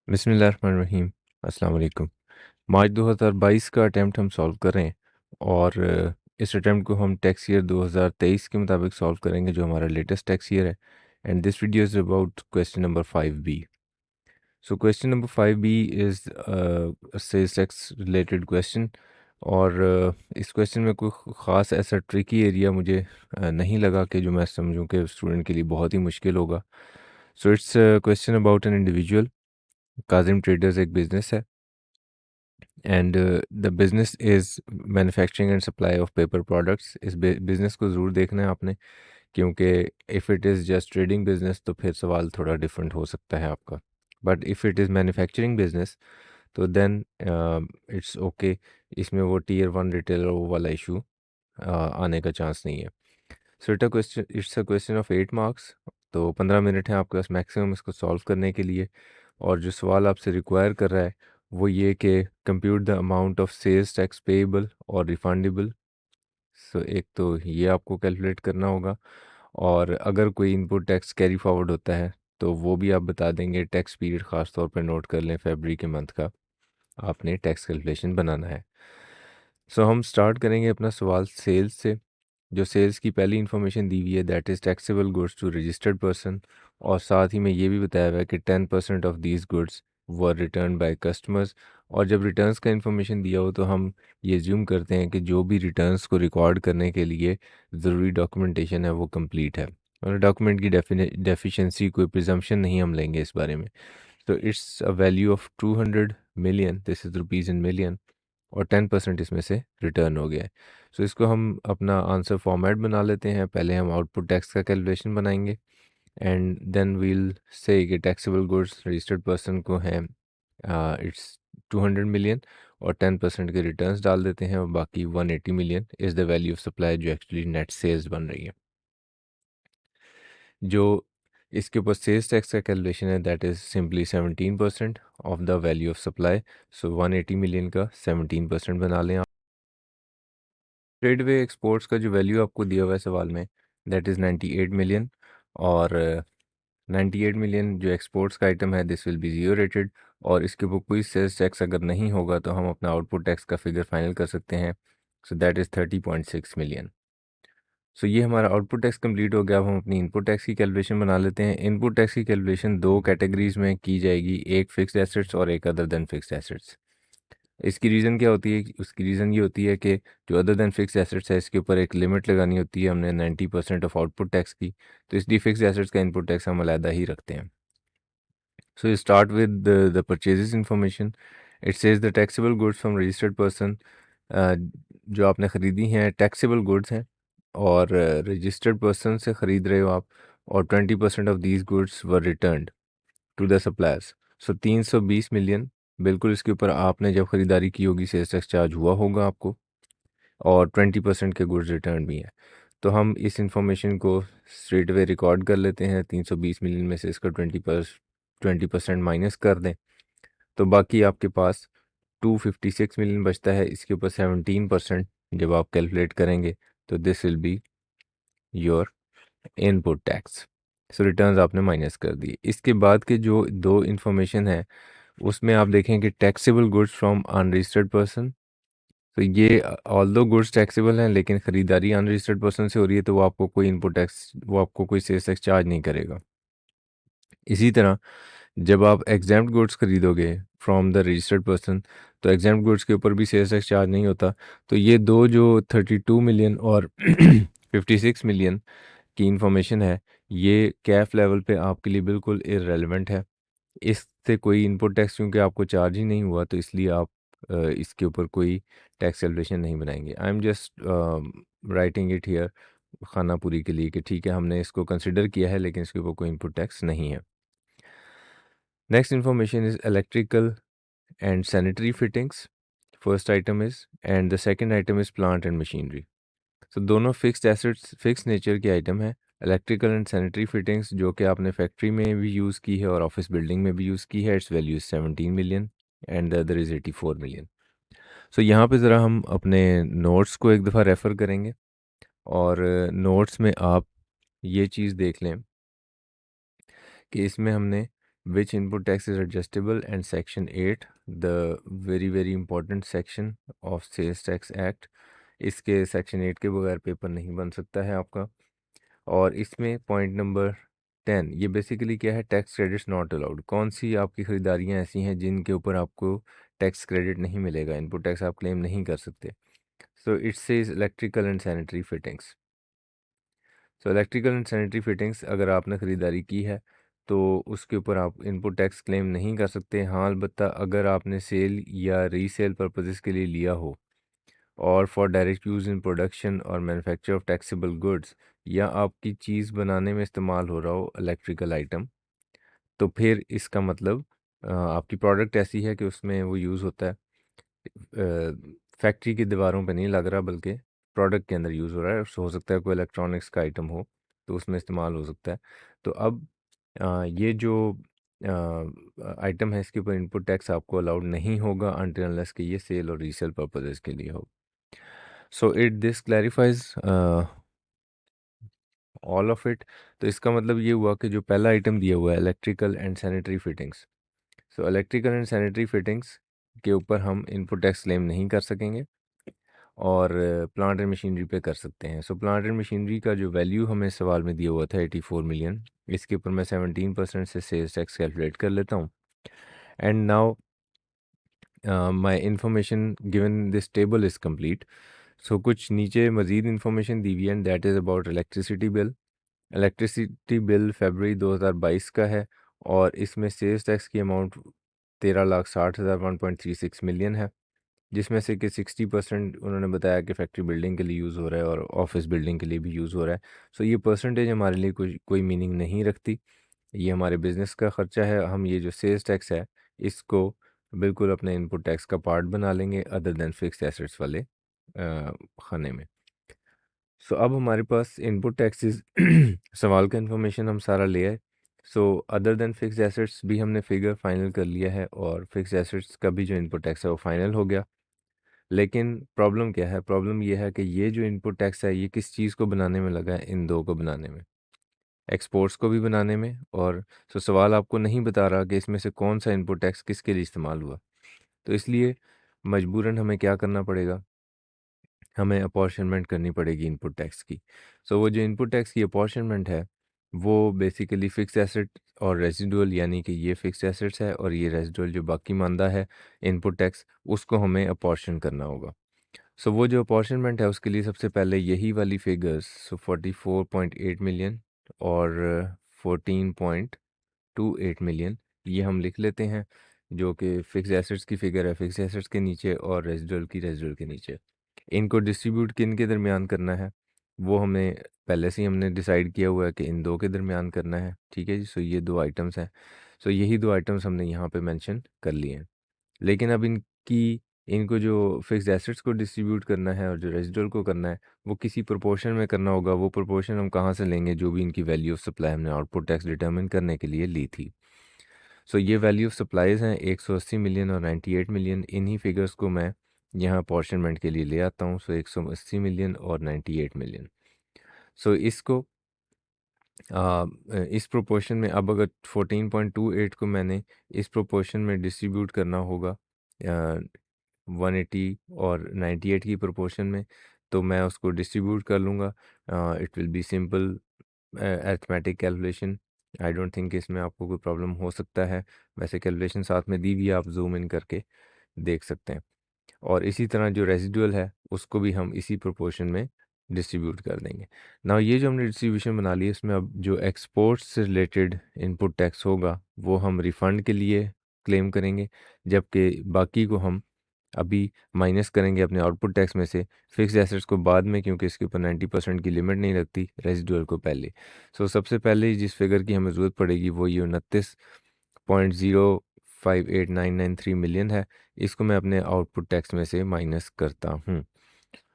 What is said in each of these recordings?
बिस्मिल्लाहिर्रहमानिर्रहीम। अस्सलाम वालेकुम। मार्च 2022 का अटैम्प्ट हम सॉल्व कर रहे हैं और इस अटैम्प्ट को हम टैक्स ईयर 2023 के मुताबिक सॉल्व करेंगे जो हमारा लेटेस्ट टैक्स ईयर है। And this video is about question number 5B। So question number 5B is sales tax related question और इस क्वेश्चन में कोई ख़ास ऐसा ट्रिकी एरिया मुझे नहीं लगा कि जो मैं समझूं कि स्टूडेंट के लिए बहुत ही मुश्किल होगा। So it's question about an individual. Kazim traders एक बिज़नेस है and the business is manufacturing and supply of paper products. इस बिज़नेस को ज़रूर देखना है आपने, क्योंकि if it is just trading business तो फिर सवाल थोड़ा डिफरेंट हो सकता है आपका। But if it is manufacturing business तो देन इट्स ओके। इसमें वो टीयर वन रिटेलर वो वाला इशू आने का चांस नहीं है। So it's a question of 8 marks. तो 15 मिनट है आपके पास मैक्सिमम इसको सॉल्व करने के लिए। और जो सवाल आपसे रिक्वायर कर रहा है वो ये कि compute the amount of sales tax payable और रिफंडेबल। सो एक तो ये आपको कैलकुलेट करना होगा, और अगर कोई इनपुट टैक्स कैरी फॉरवर्ड होता है तो वो भी आप बता देंगे। टैक्स पीरियड ख़ास तौर पर नोट कर लें, फरवरी के मंथ का आपने टैक्स कैलकुलेशन बनाना है। सो हम स्टार्ट करेंगे अपना सवाल सेल्स से। जो सेल्स की पहली इन्फॉर्मेशन दी हुई है that is taxable goods to registered person, और साथ ही में ये भी बताया हुआ है कि 10% of these goods were return by customers. और जब रिटर्न्स का इन्फॉर्मेशन दिया हो तो हम ये ज्यूम करते हैं कि जो भी रिटर्न्स को रिकॉर्ड करने के लिए ज़रूरी डॉक्यूमेंटेशन है वो कंप्लीट है, और डॉक्यूमेंट की डेफिशिएंसी कोई प्रिजम्पशन नहीं हम लेंगे इस बारे में। तो it's a value of 200 million, this is rupees in million, और 10% इसमें से रिटर्न हो गया है। सो इसको हम अपना आंसर फॉर्मेट बना लेते हैं। पहले हम आउटपुट टैक्स का कैलकुलेशन बनाएंगे एंड देन वील से कि टैक्सेबल गुड्स रजिस्टर्ड पर्सन को हैं इट्स 200 मिलियन, और 10% के रिटर्न्स डाल देते हैं, और बाकी 180 million is the value of supply जो एक्चुअली नेट सेल्स बन रही है। जो इसके ऊपर सेल्स टैक्स का कैलकुलेशन है that is simply 17% of the value of supply. So 180 million का 17% बना लें। ट्रेडवे एक्सपोर्ट्स का जो वैल्यू आपको दिया हुआ है सवाल में दैट इज़ 98 मिलियन, और 98 मिलियन जो एक्सपोर्ट्स का आइटम है this will be zero rated, और इसके ऊपर कोई सेल्स टैक्स अगर नहीं होगा तो हम अपना आउटपुट टैक्स का फिगर फाइनल कर सकते हैं। So that is 30.6 million. So ये हमारा आउटपुट टैक्स कंप्लीट हो गया। अब हम अपनी इनपुट टैक्स की कैलकुलेशन बना लेते हैं। इनपुट टैक्स की कैलकुलेशन दो कैटेगरीज में की जाएगी, एक फिक्स्ड एसेट्स और एक अदर देन फिक्स्ड एसेट्स। इसकी रीज़न क्या होती है? उसकी रीज़न ये होती है कि जो अदर देन फिक्स एसेट्स है इसके ऊपर एक लिमिट लगानी होती है हमने 90% ऑफ आउटपुट टैक्स की। तो इसलिए फिक्स एसेट्स का इनपुट टैक्स हम अलहदा ही रखते हैं। So you start with the purchases information. It says the taxable goods from registered person. जो आपने ख़रीदी हैं टैक्सेबल गुड्स हैं, और रजिस्टर्ड पर्सन से ख़रीद रहे हो आप, और 20% of these goods were returned to the suppliers. So 320 million, बिल्कुल इसके ऊपर आपने जब ख़रीदारी की होगी सेल्स टैक्स चार्ज हुआ होगा आपको, और 20% के गुड्स रिटर्न भी हैं। तो हम इस इंफॉर्मेशन को स्ट्रेट अवे रिकॉर्ड कर लेते हैं। 320 मिलियन में से इसका 20% माइनस कर दें तो बाकी आपके पास 256 मिलियन बचता है। इसके ऊपर 17% जब आप कैलकुलेट करेंगे तो this will be your input tax. So returns आपने माइनस कर दी। इसके बाद के जो दो इंफॉर्मेशन है उसमें आप देखें कि taxable goods from unregistered person. तो ये ऑल दो गुड्स टैक्सेबल हैं, लेकिन ख़रीदारी अनरजिस्टर्ड पर्सन से हो रही है तो वो आपको कोई सेल्स टैक्स चार्ज नहीं करेगा। इसी तरह जब आप एग्जाम्प्ट गुड्स खरीदोगे फ्रॉम द रजिस्टर्ड पर्सन तो एग्जाम्प्ट गुड्स के ऊपर भी सेल्स टैक्स चार्ज नहीं होता। तो ये दो जो 32 मिलियन और 56 मिलियन की इंफॉर्मेशन है ये कैफ लेवल पे आपके लिए बिल्कुल इररेलेवेंट है। इससे कोई इनपुट टैक्स क्योंकि आपको चार्ज ही नहीं हुआ तो इसलिए आप इसके ऊपर कोई टैक्स कैलकुलेशन नहीं बनाएंगे। I am just writing it here खाना पूरी के लिए कि ठीक है हमने इसको कंसिडर किया है लेकिन इसके ऊपर कोई इनपुट टैक्स नहीं है। Next information is electrical and sanitary fittings. First item is and the second item is plant and machinery. तो दोनों फिक्स्ड एसेट्स फिक्स नेचर के आइटम है। इलेक्ट्रिकल एंड सैनिटरी फिटिंग्स जो कि आपने फैक्ट्री में भी यूज़ की है और ऑफिस बिल्डिंग में भी यूज़ की है, its value is 17 million and the other is 84 million. So यहाँ पे ज़रा हम अपने नोट्स को एक दफ़ा रेफ़र करेंगे, और नोट्स में आप ये चीज़ देख लें कि इसमें हमने which input tax is adjustable, and section 8, the very important section of sales tax act, इसके सेक्शन 8 के बगैर पेपर नहीं बन सकता है आपका। और इसमें पॉइंट नंबर 10, ये बेसिकली क्या है, टैक्स क्रेडिट्स नॉट अलाउड। कौन सी आपकी ख़रीदारियाँ ऐसी हैं जिनके ऊपर आपको टैक्स क्रेडिट नहीं मिलेगा, इनपुट टैक्स आप क्लेम नहीं कर सकते। So it says electrical and sanitary fittings. So electrical and sanitary fittings अगर आपने ख़रीदारी की है तो उसके ऊपर आप इनपुट टैक्स क्लेम नहीं कर सकते। हाँ, अलबत्ता अगर आपने सेल या रीसेल पर्पसेस के लिए लिया हो, और for direct use in production और मैन्युफैक्चर ऑफ टैक्सेबल गुड्स, या आपकी चीज़ बनाने में इस्तेमाल हो रहा हो इलेक्ट्रिकल आइटम, तो फिर इसका मतलब आपकी प्रोडक्ट ऐसी है कि उसमें वो यूज़ होता है, फैक्ट्री की दीवारों पे नहीं लग रहा बल्कि प्रोडक्ट के अंदर यूज़ हो रहा है। हो सकता है कोई इलेक्ट्रॉनिक्स का आइटम हो तो उसमें इस्तेमाल हो सकता है। तो अब ये जो आइटम है इसके ऊपर इनपुट टैक्स आपको अलाउड नहीं होगा अनटिल अनलेस कि ये सेल और रीसेल पर्पसेस के लिए हो। So it this clarifies all of it. तो इसका मतलब ये हुआ कि जो पहला आइटम दिया हुआ है electrical and sanitary fittings, so electrical and sanitary fittings के ऊपर हम इनपुट टैक्स क्लेम नहीं कर सकेंगे, और प्लांट एंड मशीनरी पे कर सकते हैं। सो प्लांट एंड मशीनरी का जो वैल्यू हमें सवाल में दिया हुआ था 84 मिलियन, इसके ऊपर मैं 17% से सेल्स टैक्स कैलकुलेट कर लेता हूँ। And now my information given this table is complete. So कुछ नीचे मज़ीद इंफॉर्मेशन दी हुई है, and that is about electricity bill. Electricity bill फरवरी 2022 का है, और इसमें सेल्स टैक्स की अमाउंट 13,60,000 1.36 मिलियन है, जिसमें से कि 60% उन्होंने बताया कि फैक्ट्री बिल्डिंग के लिए यूज़ हो रहा है और ऑफिस बिल्डिंग के लिए भी यूज़ हो रहा है। सो ये परसेंटेज हमारे लिए कोई मीनिंग नहीं रखती, ये हमारे बिज़नेस का ख़र्चा है। हम ये जो सेल्स टैक्स है इसको बिल्कुल अपने इनपुट टैक्स का पार्ट बना लेंगे अदर देन फिक्स्ड एसेट्स वाले खाने में। सो अब हमारे पास इनपुट टैक्सेस सवाल का इन्फॉर्मेशन हम सारा ले आए। So other than fixed assets भी हमने फिगर फाइनल कर लिया है, और फिक्स्ड एसेट्स का भी जो इनपुट टैक्स है वो फाइनल हो गया। लेकिन प्रॉब्लम क्या है? प्रॉब्लम ये है कि ये जो इनपुट टैक्स है ये किस चीज़ को बनाने में लगा है? इन दो को बनाने में, एक्सपोर्ट्स को भी बनाने में। और सो सवाल आपको नहीं बता रहा कि इसमें से कौन सा इनपुट टैक्स किसके लिए इस्तेमाल हुआ। तो इसलिए मजबूरन हमें क्या करना पड़ेगा, हमें अपॉर्शनमेंट करनी पड़ेगी इनपुट टैक्स की। सो वो जो इनपुट टैक्स की अपॉर्शनमेंट है वो बेसिकली फ़िक्स्ड एसेट और रेसिडुअल, यानी कि ये फ़िक्स्ड एसेट्स है और ये रेसिडुअल जो बाकी मानदा है इनपुट टैक्स, उसको हमें अपॉर्शन करना होगा। सो वो जो अपॉर्शनमेंट है उसके लिए सबसे पहले यही वाली फिगर्स, सो 44.8 मिलियन और 14.28 मिलियन, ये हम लिख लेते हैं, जो कि फ़िक्स्ड एसेट्स की फ़िगर है फ़िक्स्ड एसेट्स के नीचे, और रेसिडुअल की रेसिडुअल के नीचे। इनको डिस्ट्रीब्यूट किन के दरमियान करना है वो हमें पहले से ही हमने डिसाइड किया हुआ है कि इन दो के दरमियान करना है। ठीक है जी। सो ये दो आइटम्स हैं। सो यही दो आइटम्स हमने यहाँ पे मेंशन कर लिए हैं। लेकिन अब इनको जो फिक्स्ड एसेट्स को डिस्ट्रीब्यूट करना है और जो रेसिडुअल को करना है वो किसी प्रोपोर्शन में करना होगा। वो प्रोपोर्शन हम कहाँ से लेंगे? जो भी इनकी वैल्यू ऑफ सप्लाई हमने आउटपुट टैक्स डिटरमिन करने के लिए ली थी। सो ये वैल्यू ऑफ सप्लाईज़ हैं 180 मिलियन और 98 मिलियन। इन्हीं फिगर्स को मैं यहाँ अपॉर्शनमेंट के लिए ले आता हूँ। सो 180 मिलियन और 98 मिलियन। सो इसको इस प्रोपोर्शन में, अब अगर 14.28 को मैंने इस प्रोपोर्शन में डिस्ट्रीब्यूट करना होगा 180 और 98 की प्रोपोर्शन में, तो मैं उसको डिस्ट्रीब्यूट कर लूँगा। It will be simple arithmetic calculation. I don't think इसमें आपको कोई प्रॉब्लम हो सकता है। वैसे कैलकुलेशन साथ में दी हुई है, आप जूम इन करके देख सकते हैं। और इसी तरह जो रेसिडुअल है उसको भी हम इसी प्रोपोर्शन में डिस्ट्रीब्यूट कर देंगे। नाउ ये जो हमने डिस्ट्रीब्यूशन बना ली है इसमें अब जो एक्सपोर्ट्स से रिलेटेड इनपुट टैक्स होगा वो हम रिफ़ंड के लिए क्लेम करेंगे, जबकि बाकी को हम अभी माइनस करेंगे अपने आउटपुट टैक्स में से, फिक्स्ड एसेट्स को बाद में, क्योंकि इसके ऊपर 90% की लिमिट नहीं लगती, रेसिडुअल को पहले। सो सबसे पहले जिस फिगर की हमें ज़रूरत पड़ेगी वो ये 29.058993 मिलियन है। इसको मैं अपने आउटपुट टैक्स में से माइनस करता हूँ।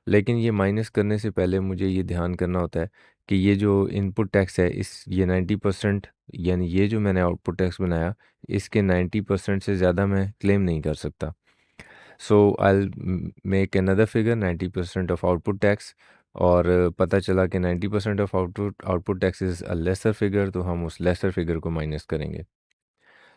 लेकिन ये माइनस करने से पहले मुझे ये ध्यान करना होता है कि ये जो इनपुट टैक्स है इस ये 90%, यानी ये जो मैंने आउटपुट टैक्स बनाया इसके 90% से ज़्यादा मैं क्लेम नहीं कर सकता। So I make another figure 90% of output tax, और पता चला कि 90% of output output tax is a lesser figure, तो हम उस लेसर फिगर को माइनस करेंगे।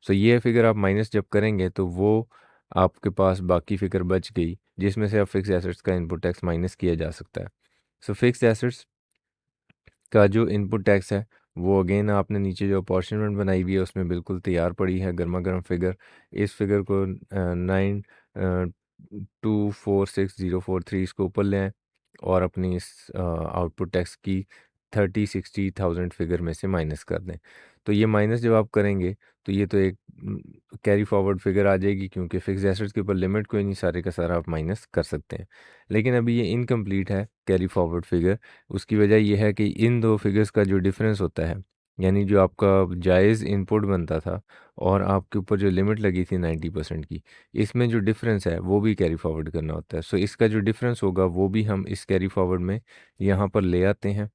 सो ये फिगर आप माइनस जब करेंगे तो वो आपके पास बाकी फिगर बच गई, जिसमें से अब फिक्स एसेट्स का इनपुट टैक्स माइनस किया जा सकता है। सो फिक्स एसेट्स का जो इनपुट टैक्स है वो अगेन आपने नीचे जो अपॉर्चुनिमेंट बनाई हुई है उसमें बिल्कुल तैयार पड़ी है गर्मा गर्म फिगर। इस फिगर को 9,246,043 इसको ऊपर ले आएं और अपनी इस आउटपुट टैक्स की 30,60,000 फिगर में से माइनस कर दें। तो ये माइनस जब आप करेंगे तो ये तो एक कैरी फॉरवर्ड फिगर आ जाएगी, क्योंकि फिक्स एसेट्स के ऊपर लिमिट कोई नहीं, सारे का सारा आप माइनस कर सकते हैं। लेकिन अभी ये इनकम्प्लीट है कैरी फॉरवर्ड फिगर। उसकी वजह यह है कि इन दो फिगर्स का जो डिफरेंस होता है, यानी जो आपका जायज़ इनपुट बनता था और आपके ऊपर जो लिमिट लगी थी 90% की, इसमें जो डिफरेंस है वो भी कैरी फॉरवर्ड करना होता है। सो इसका जो डिफरेंस होगा वो भी हम इस कैरी फॉरवर्ड में यहाँ पर ले आते हैं।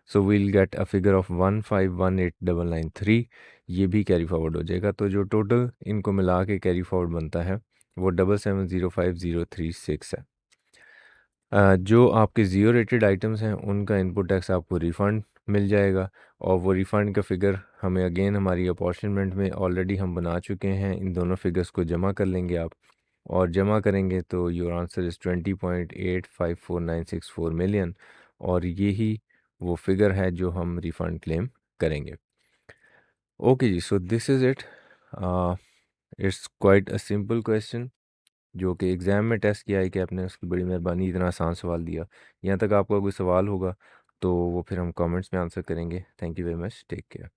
So we'll get a figure of 1518993, ये भी कैरी फॉरवर्ड हो जाएगा। तो जो टोटल इनको मिला के कैरी फॉरवर्ड बनता है वो 7705,036 है। जो आपके ज़ीरो रेटेड आइटम्स हैं उनका इनपुट टैक्स आपको रिफ़ंड मिल जाएगा, और वो रिफ़ंड का फ़िगर हमें अगेन हमारी अपॉर्चुनमेंट में ऑलरेडी हम बना चुके हैं। इन दोनों फिगर्स को जमा कर लेंगे आप, और जमा करेंगे तो योर आंसर इज़ 20.854964 मिलियन, और यही वो फिगर है जो हम रिफ़ंड क्लेम करेंगे। ओके जी, so this is it. It's quite a simple question जो कि एग्ज़ाम में टेस्ट किया है कि आपने, उसकी बड़ी मेहरबानी इतना आसान सवाल दिया। यहाँ तक आपका कोई सवाल होगा तो वो फिर हम कमेंट्स में आंसर करेंगे। Thank you very much, take care.